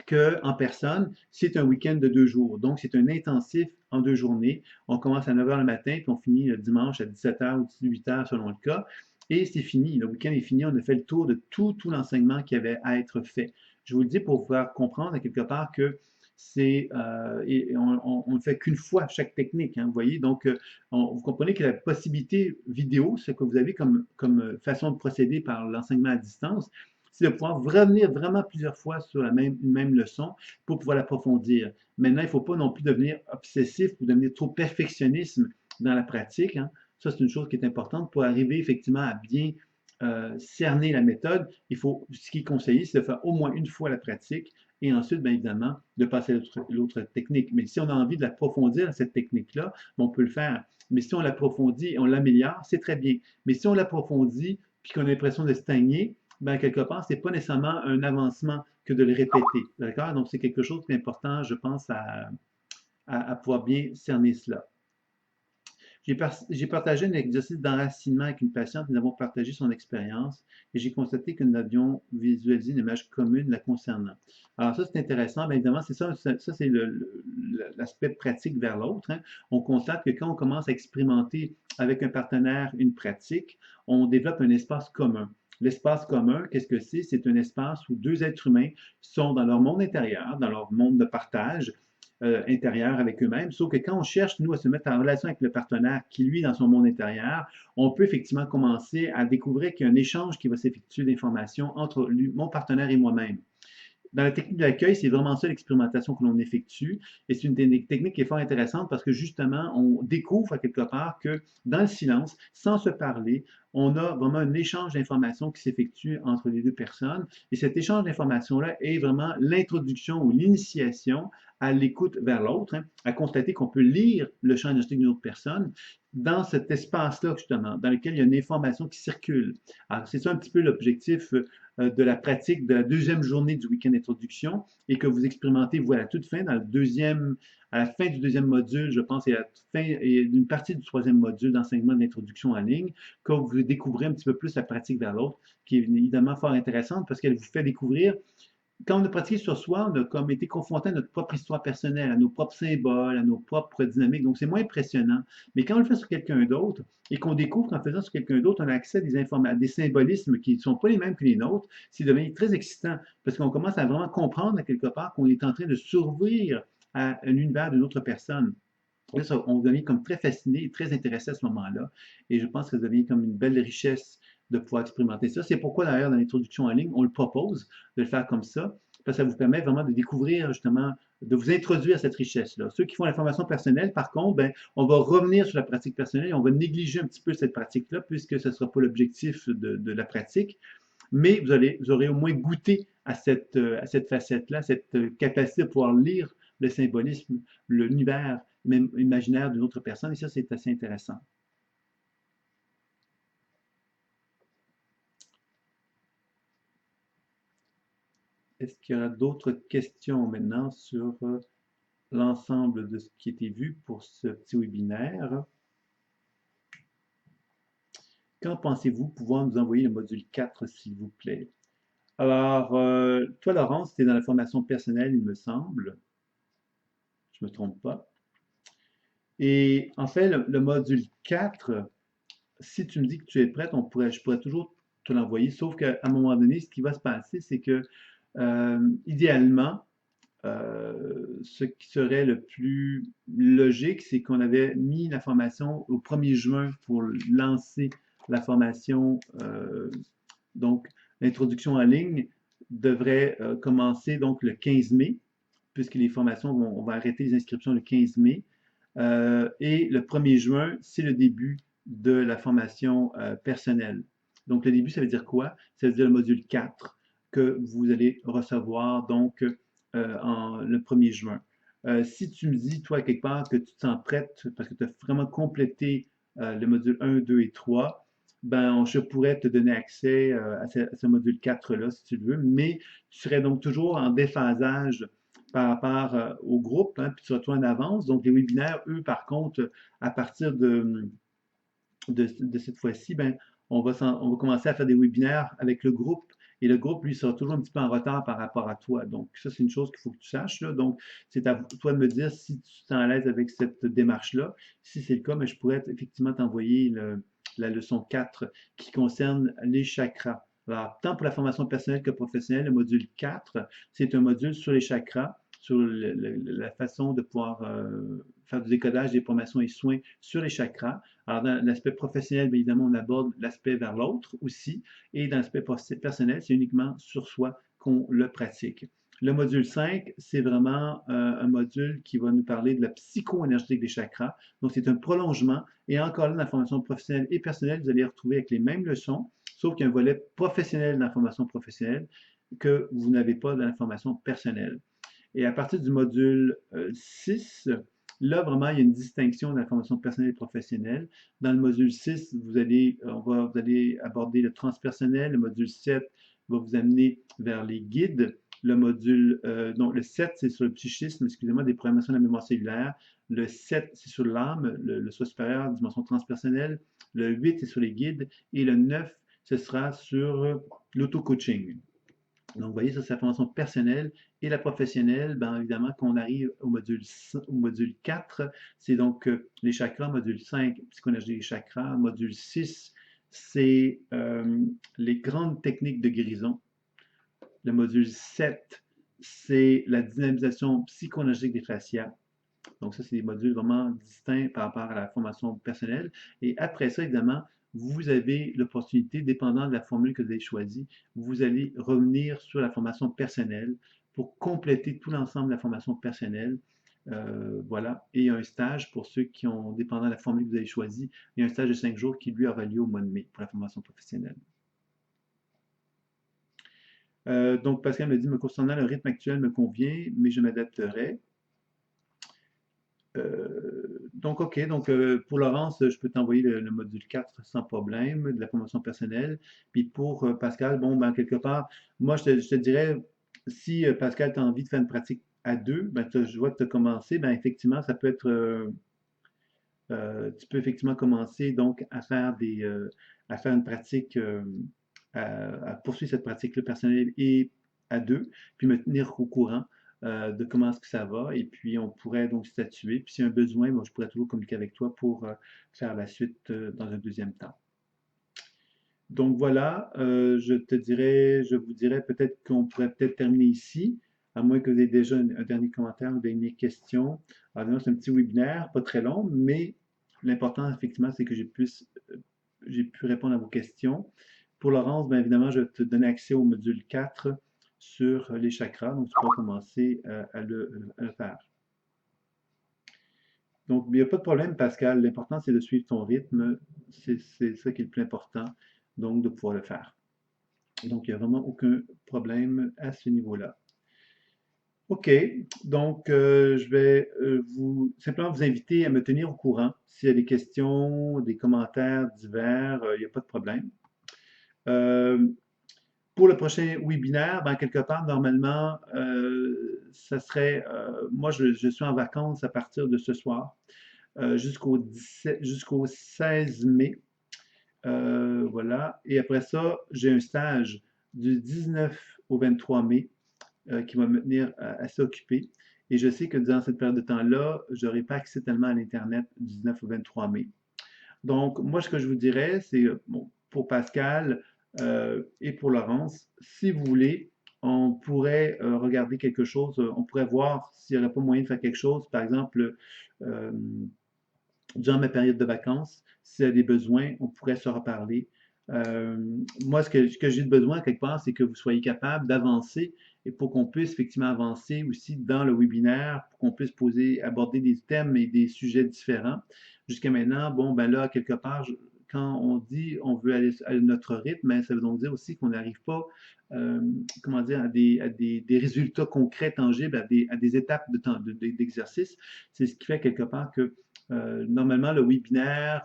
qu'en personne, c'est un week-end de 2 jours. Donc, c'est un intensif en 2 journées. On commence à 9 h le matin, puis on finit le dimanche à 17 h ou 18 h selon le cas. Et c'est fini. Le week-end est fini. On a fait le tour de tout l'enseignement qui avait à être fait. Je vous le dis pour vous faire comprendre à quelque part que et on ne fait qu'une fois chaque technique, hein, vous voyez. Donc, vous comprenez que la possibilité vidéo, ce que vous avez comme façon de procéder par l'enseignement à distance, c'est de pouvoir revenir vraiment plusieurs fois sur une même leçon pour pouvoir l'approfondir. Maintenant, il ne faut pas non plus devenir obsessif ou devenir trop perfectionniste dans la pratique, hein. Ça, c'est une chose qui est importante pour arriver effectivement à bien cerner la méthode. Ce qui est conseillé, c'est de faire au moins une fois la pratique et ensuite, bien évidemment, de passer à l'autre technique. Mais si on a envie de l'approfondir, cette technique-là, on peut le faire. Mais si on l'approfondit et on l'améliore, c'est très bien. Mais si on l'approfondit puis qu'on a l'impression de stagner, ben, quelque part, ce n'est pas nécessairement un avancement que de le répéter. D'accord? Donc, c'est quelque chose d'important, je pense, à pouvoir bien cerner cela. J'ai partagé un exercice d'enracinement avec une patiente. Nous avons partagé son expérience et j'ai constaté que nous avions visualisé une image commune la concernant. Alors ça, c'est intéressant. Bien évidemment, c'est ça, c'est l'aspect pratique vers l'autre, hein. On constate que quand on commence à expérimenter avec un partenaire une pratique, on développe un espace commun. L'espace commun, qu'est-ce que c'est? C'est un espace où deux êtres humains sont dans leur monde intérieur, dans leur monde de partage, intérieur avec eux-mêmes. Sauf que quand on cherche, nous, à se mettre en relation avec le partenaire qui, lui, dans son monde intérieur, on peut effectivement commencer à découvrir qu'il y a un échange qui va s'effectuer d'informations entre lui, mon partenaire et moi-même. Dans la technique de l'accueil, c'est vraiment ça l'expérimentation que l'on effectue. Et c'est une technique qui est fort intéressante parce que justement, on découvre à quelque part que dans le silence, sans se parler, on a vraiment un échange d'informations qui s'effectue entre les deux personnes. Et cet échange d'informations-là est vraiment l'introduction ou l'initiation à l'écoute vers l'autre, hein, à constater qu'on peut lire le champ énergétique d'une autre personne dans cet espace-là, justement, dans lequel il y a une information qui circule. Alors, c'est ça un petit peu l'objectif de la pratique de la deuxième journée du week-end d'introduction et que vous expérimentez, vous, à la toute fin, à la fin du deuxième module, je pense, et à la fin et d'une partie du troisième module d'enseignement de l'introduction en ligne, que vous découvrez un petit peu plus la pratique vers l'autre, qui est évidemment fort intéressante parce qu'elle vous fait découvrir quand on a pratiqué sur soi, on a comme été confronté à notre propre histoire personnelle, à nos propres symboles, à nos propres dynamiques. Donc, c'est moins impressionnant. Mais quand on le fait sur quelqu'un d'autre et qu'on découvre qu'en faisant sur quelqu'un d'autre, on a accès à des symbolismes qui ne sont pas les mêmes que les nôtres, c'est devenu très excitant parce qu'on commence à vraiment comprendre à quelque part qu'on est en train de s'ouvrir à un univers d'une autre personne. Là, on devient comme très fasciné et très intéressé à ce moment-là. Et je pense que ça devient comme une belle richesse de pouvoir expérimenter ça. C'est pourquoi, d'ailleurs, dans l'introduction en ligne, on le propose de le faire comme ça, parce que ça vous permet vraiment de découvrir, justement, de vous introduire à cette richesse-là. Ceux qui font la formation personnelle, par contre, ben, on va revenir sur la pratique personnelle et on va négliger un petit peu cette pratique-là, puisque ce ne sera pas l'objectif de la pratique. Mais vous aurez au moins goûté à cette facette-là, cette capacité de pouvoir lire le symbolisme, l'univers même imaginaire d'une autre personne, et ça, c'est assez intéressant. Est-ce qu'il y aura d'autres questions maintenant sur l'ensemble de ce qui a été vu pour ce petit webinaire? Quand pensez-vous pouvoir nous envoyer le module 4, s'il vous plaît? Alors, toi, Laurence, tu es dans la formation personnelle, il me semble. Je ne me trompe pas. Et en fait, le module 4, si tu me dis que tu es prête, je pourrais toujours te l'envoyer, sauf qu'à un moment donné, ce qui va se passer, c'est que idéalement, ce qui serait le plus logique, c'est qu'on avait mis la formation au 1er juin pour lancer la formation. Donc, l'introduction en ligne devrait commencer donc le 15 mai, puisque les formations on va arrêter les inscriptions le 15 mai. Et le 1er juin, c'est le début de la formation personnelle. Donc, le début, ça veut dire quoi? Ça veut dire le module 4 que vous allez recevoir donc le 1er juin. Si tu me dis, toi, quelque part, que tu te sens prête parce que tu as vraiment complété le module 1, 2 et 3, ben, je pourrais te donner accès à ce module 4-là, si tu le veux, mais tu serais donc toujours en déphasage par rapport au groupe, hein, puis tu seras toi en avance. Donc, les webinaires, eux, par contre, à partir de cette fois-ci, ben, on va commencer à faire des webinaires avec le groupe. Et le groupe, lui, sera toujours un petit peu en retard par rapport à toi. Donc, ça, c'est une chose qu'il faut que tu saches, là. Donc, c'est à toi de me dire si tu te sens à l'aise avec cette démarche-là. Si c'est le cas, mais je pourrais effectivement t'envoyer la leçon 4 qui concerne les chakras. Alors, tant pour la formation personnelle que professionnelle, le module 4, c'est un module sur les chakras. sur la façon de pouvoir faire du décodage des formations et soins sur les chakras. Alors, dans l'aspect professionnel, bien évidemment, on aborde l'aspect vers l'autre aussi, et dans l'aspect personnel, c'est uniquement sur soi qu'on le pratique. Le module 5, c'est vraiment un module qui va nous parler de la psycho-énergétique des chakras. Donc, c'est un prolongement. Et encore là, dans la formation professionnelle et personnelle, vous allez retrouver avec les mêmes leçons, sauf qu'il y a un volet professionnel dans la formation professionnelle que vous n'avez pas dans la formation personnelle. Et à partir du module 6, là, vraiment, il y a une distinction dans la formation personnelle et professionnelle. Dans le module 6, vous allez aborder le transpersonnel. Le module 7 va vous amener vers les guides. Le module, donc le 7, c'est sur le psychisme, excusez-moi, des programmations de la mémoire cellulaire. Le 7, c'est sur l'âme, le soi supérieur, dimension transpersonnelle. Le 8, c'est sur les guides. Et le 9, ce sera sur l'auto-coaching. Donc, vous voyez, ça, c'est la formation personnelle et la professionnelle. Bien évidemment, quand on arrive au module 4, c'est donc les chakras. Module 5, psychoénergie des chakras. Module 6, c'est les grandes techniques de guérison. Le module 7, c'est la dynamisation psychoénergétique des fascias. Donc, ça, c'est des modules vraiment distincts par rapport à la formation personnelle. Et après ça, évidemment, vous avez l'opportunité, dépendant de la formule que vous avez choisie, vous allez revenir sur la formation personnelle pour compléter tout l'ensemble de la formation personnelle. Voilà. Et il y a un stage pour ceux qui ont, dépendant de la formule que vous avez choisie, il y a un stage de 5 jours qui, lui, aura lieu au mois de mai pour la formation professionnelle. Donc, Pascal me dit, me concernant le rythme actuel me convient, mais je m'adapterai. Donc, OK. Donc, pour Laurence, je peux t'envoyer le module 4 sans problème, de la promotion personnelle. Puis pour Pascal, bon, ben, quelque part, moi, je te dirais, si Pascal, tu as envie de faire une pratique à deux, ben, je vois que tu as commencé, ben, effectivement, ça peut être, tu peux effectivement commencer donc à faire une pratique, à poursuivre cette pratique-là personnelle et à deux, puis me tenir au courant de comment est-ce que ça va, et puis on pourrait donc statuer. Puis s'il y a un besoin, moi, je pourrais toujours communiquer avec toi pour faire la suite dans un deuxième temps. Donc voilà, je vous dirais peut-être qu'on pourrait peut-être terminer ici, à moins que vous ayez déjà un dernier commentaire, une dernière question. Alors, c'est un petit webinaire, pas très long, mais l'important, effectivement, c'est que j'ai pu répondre à vos questions. Pour Laurence, bien évidemment, je vais te donner accès au module 4 sur les chakras, donc tu pourras commencer à le faire. Donc, il n'y a pas de problème, Pascal. L'important, c'est de suivre ton rythme. C'est ça qui est le plus important, donc de pouvoir le faire. Donc, il n'y a vraiment aucun problème à ce niveau-là. OK, donc je vais simplement vous inviter à me tenir au courant. S'il y a des questions, des commentaires divers, il n'y a pas de problème. Pour le prochain webinaire, ben, quelque part, normalement, ça serait, moi, je suis en vacances à partir de ce soir jusqu'au 16 mai. Voilà. Et après ça, j'ai un stage du 19 au 23 mai qui va me tenir assez occupé. Et je sais que durant cette période de temps-là, je n'aurai pas accès tellement à l'Internet du 19 au 23 mai. Donc, moi, ce que je vous dirais, c'est, bon, pour Pascal et pour Laurence, si vous voulez, on pourrait regarder quelque chose, on pourrait voir s'il n'y aurait pas moyen de faire quelque chose, par exemple, euh, durant ma période de vacances, s'il y a des besoins, on pourrait se reparler. Euh, Moi, ce que j'ai besoin quelque part, c'est que vous soyez capable d'avancer et pour qu'on puisse effectivement avancer aussi dans le webinaire, pour qu'on puisse aborder des thèmes et des sujets différents. Jusqu'à maintenant, bon, ben là, quelque part, quand on dit on veut aller à notre rythme, ben, ça veut donc dire aussi qu'on n'arrive pas, comment dire, à des résultats concrets, tangibles, à des étapes d'exercice. C'est ce qui fait quelque part que normalement, le webinaire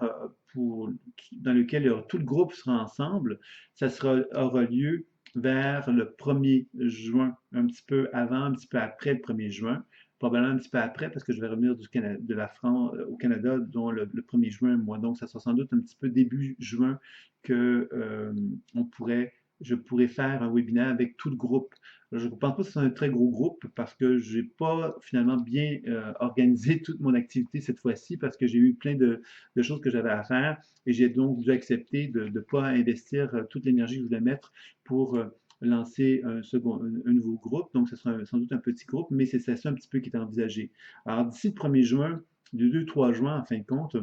dans lequel tout le groupe sera ensemble, ça aura lieu vers le 1er juin, un petit peu avant, un petit peu après le 1er juin, probablement un petit peu après parce que je vais revenir de la France au Canada, dont le 1er juin, moi. Donc, ça sera sans doute un petit peu début juin que je pourrais faire un webinaire avec tout le groupe. Je ne pense pas que c'est un très gros groupe parce que je n'ai pas finalement bien organisé toute mon activité cette fois-ci parce que j'ai eu plein de choses que j'avais à faire et j'ai donc dû accepter de ne pas investir toute l'énergie que je voulais mettre pour lancer un nouveau groupe, donc ce sera sans doute un petit groupe, mais c'est ça un petit peu qui est envisagé. Alors d'ici le 1er juin, du 2-3 juin, en fin de compte,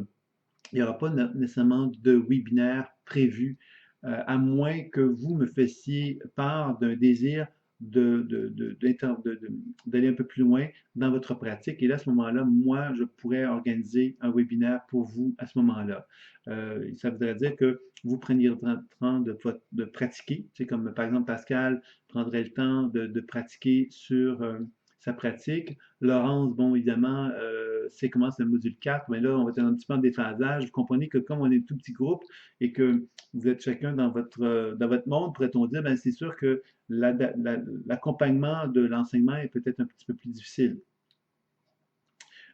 il n'y aura pas nécessairement de webinaire prévu, à moins que vous me fassiez part d'un désir d'aller un peu plus loin dans votre pratique. Et là, à ce moment-là, moi, je pourrais organiser un webinaire pour vous à ce moment-là. Ça voudrait dire que vous preniez le temps de pratiquer. C'est comme, par exemple, Pascal prendrait le temps de pratiquer sur sa pratique. Laurence, bon, évidemment, c'est comment c'est le module 4, mais là, on va être un petit peu en déphasage. Vous comprenez que comme on est un tout petit groupe et que vous êtes chacun dans votre monde, pourrait-on dire, ben, c'est sûr que l'accompagnement de l'enseignement est peut-être un petit peu plus difficile.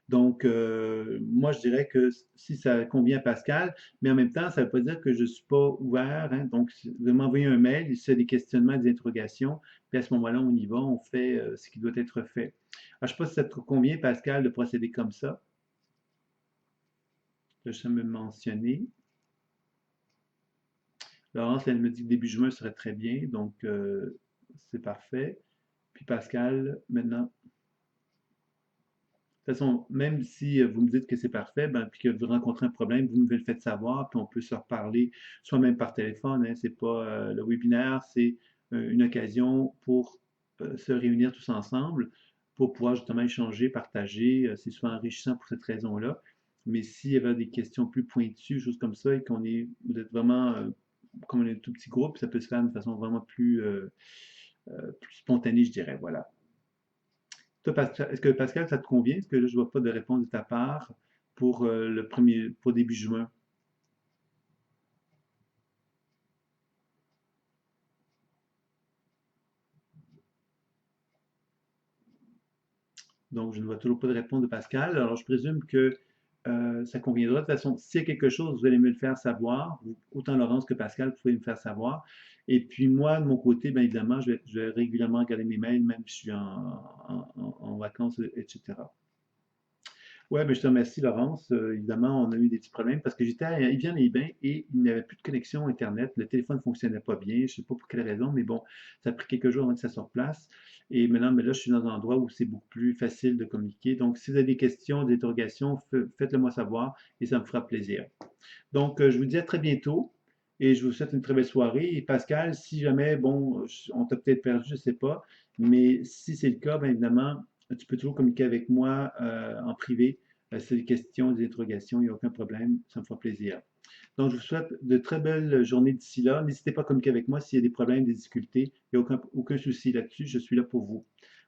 Donc, moi, je dirais que si ça convient à Pascal, mais en même temps, ça ne veut pas dire que je ne suis pas ouvert. Hein. Donc, vous m'envoyez un mail, s'il y a des questionnements, des interrogations, puis à ce moment-là, on y va, on fait ce qui doit être fait. Alors, je ne sais pas si ça te convient, Pascal, de procéder comme ça. Je vais me mentionner. Laurence, elle me dit que début juin serait très bien, donc c'est parfait. Puis Pascal, maintenant, de toute façon, même si vous me dites que c'est parfait, ben, puis que vous rencontrez un problème, vous me le faites savoir, puis on peut se reparler, soit même par téléphone. Hein, c'est pas le webinaire, c'est une occasion pour se réunir tous ensemble, pour pouvoir justement échanger, partager. C'est souvent enrichissant pour cette raison-là. Mais s'il y avait des questions plus pointues, choses comme ça, et vous êtes vraiment, comme on est un tout petit groupe, ça peut se faire de façon vraiment plus spontanée, je dirais. Voilà. Toi, est-ce que Pascal, ça te convient? Est-ce que là, je ne vois pas de réponse de ta part pour pour début juin? Donc, je ne vois toujours pas de réponse de Pascal. Alors, je présume que ça conviendra. De toute façon, s'il y a quelque chose, vous allez me le faire savoir. Autant Laurence que Pascal, vous pouvez me faire savoir. Et puis moi, de mon côté, bien évidemment, je vais régulièrement regarder mes mails, même si je suis en vacances, etc. Ouais, ben je te remercie, Laurence. Évidemment, on a eu des petits problèmes parce que j'étais à Evian-les-Bains et il n'y avait plus de connexion Internet. Le téléphone ne fonctionnait pas bien. Je ne sais pas pour quelle raison, mais bon, ça a pris quelques jours avant que ça se replace. Et maintenant, mais là, je suis dans un endroit où c'est beaucoup plus facile de communiquer. Donc, si vous avez des questions, des interrogations, faites-le moi savoir et ça me fera plaisir. Donc, je vous dis à très bientôt et je vous souhaite une très belle soirée. Et Pascal, si jamais, bon, on t'a peut-être perdu, je ne sais pas, mais si c'est le cas, bien évidemment, tu peux toujours communiquer avec moi en privé. Si c'est des questions, des interrogations, il n'y a aucun problème, ça me fera plaisir. Donc, je vous souhaite de très belles journées d'ici là. N'hésitez pas à communiquer avec moi s'il y a des problèmes, des difficultés. Il n'y a aucun souci là-dessus. Je suis là pour vous.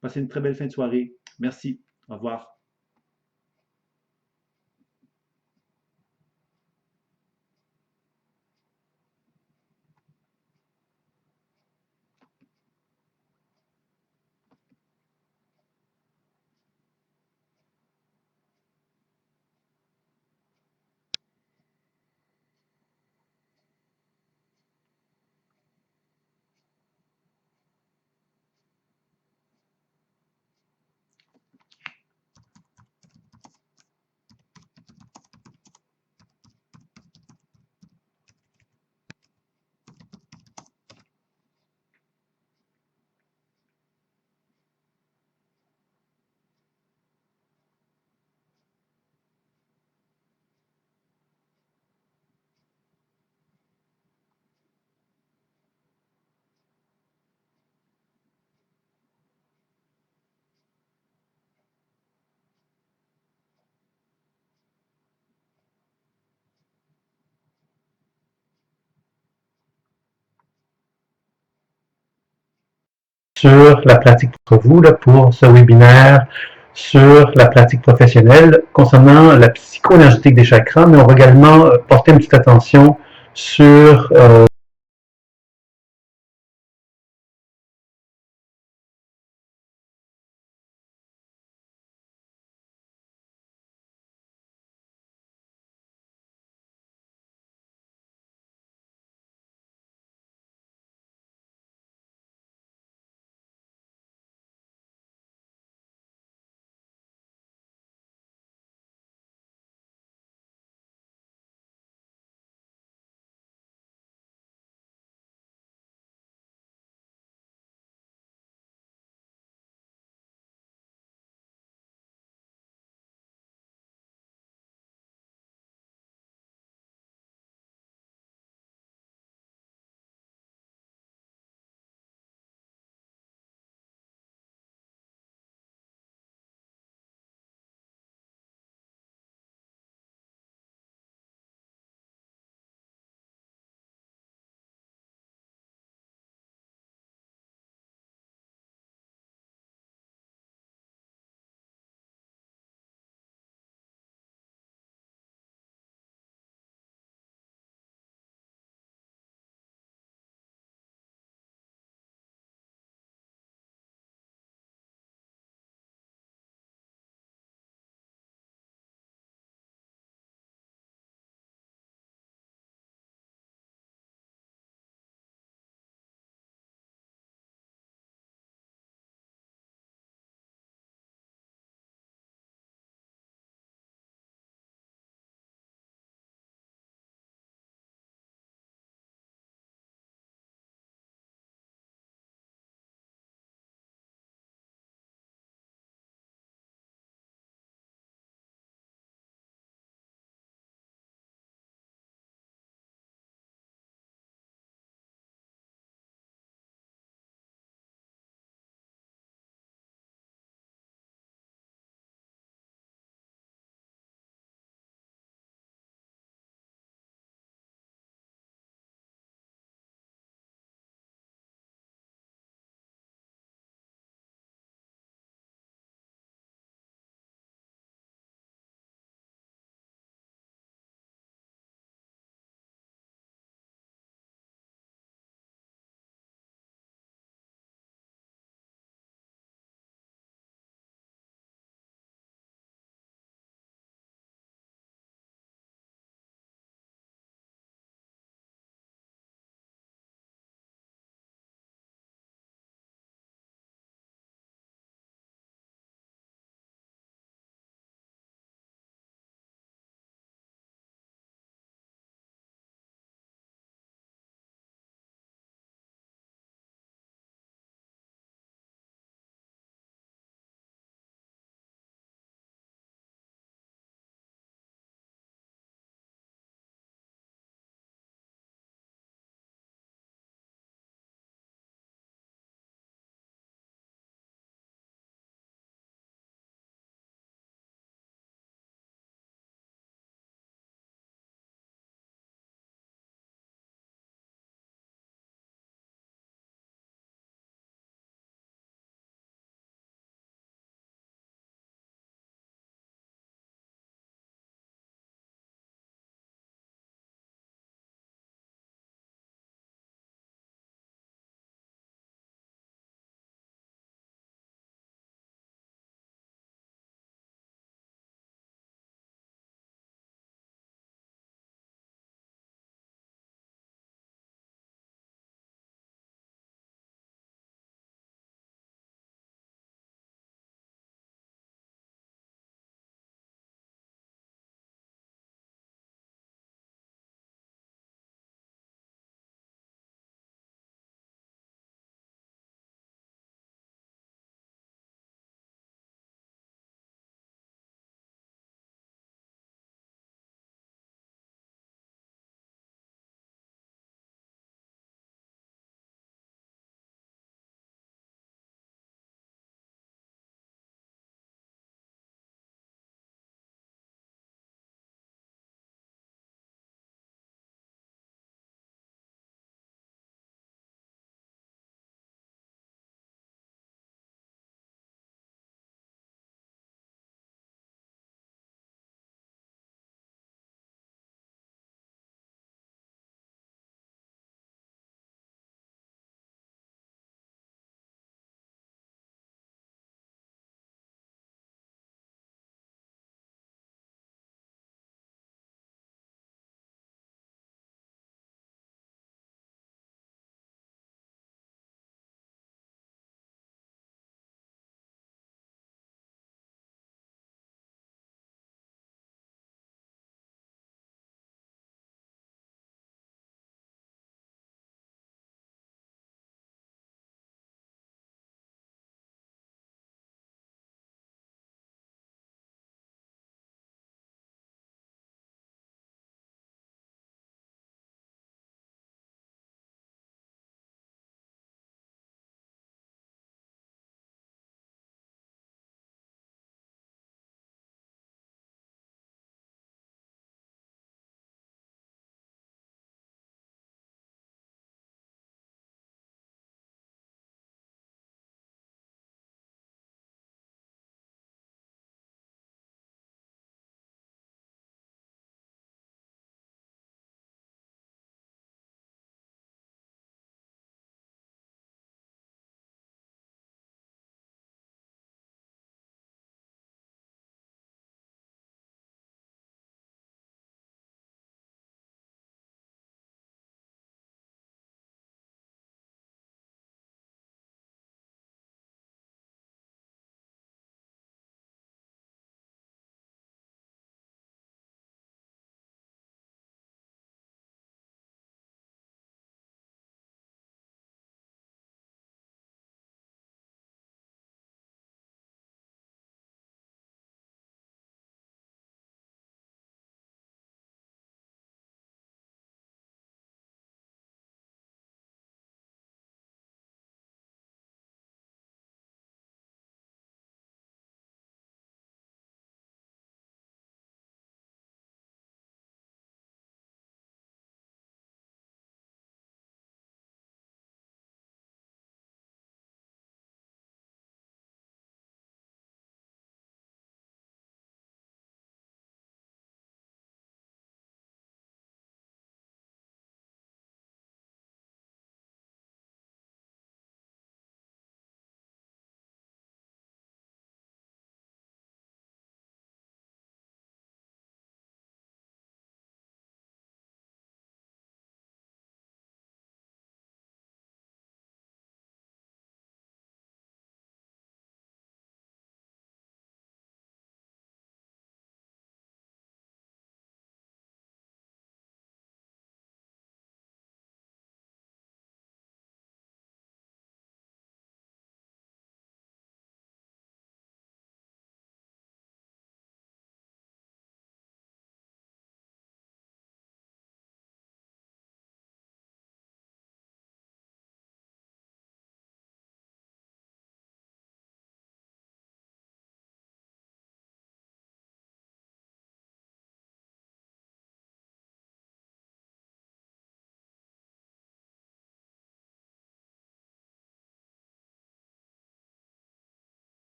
Passez une très belle fin de soirée. Merci. Au revoir. Sur la pratique pour vous, là, pour ce webinaire sur la pratique professionnelle concernant la psycho-énergétique des chakras, mais on va également porter une petite attention sur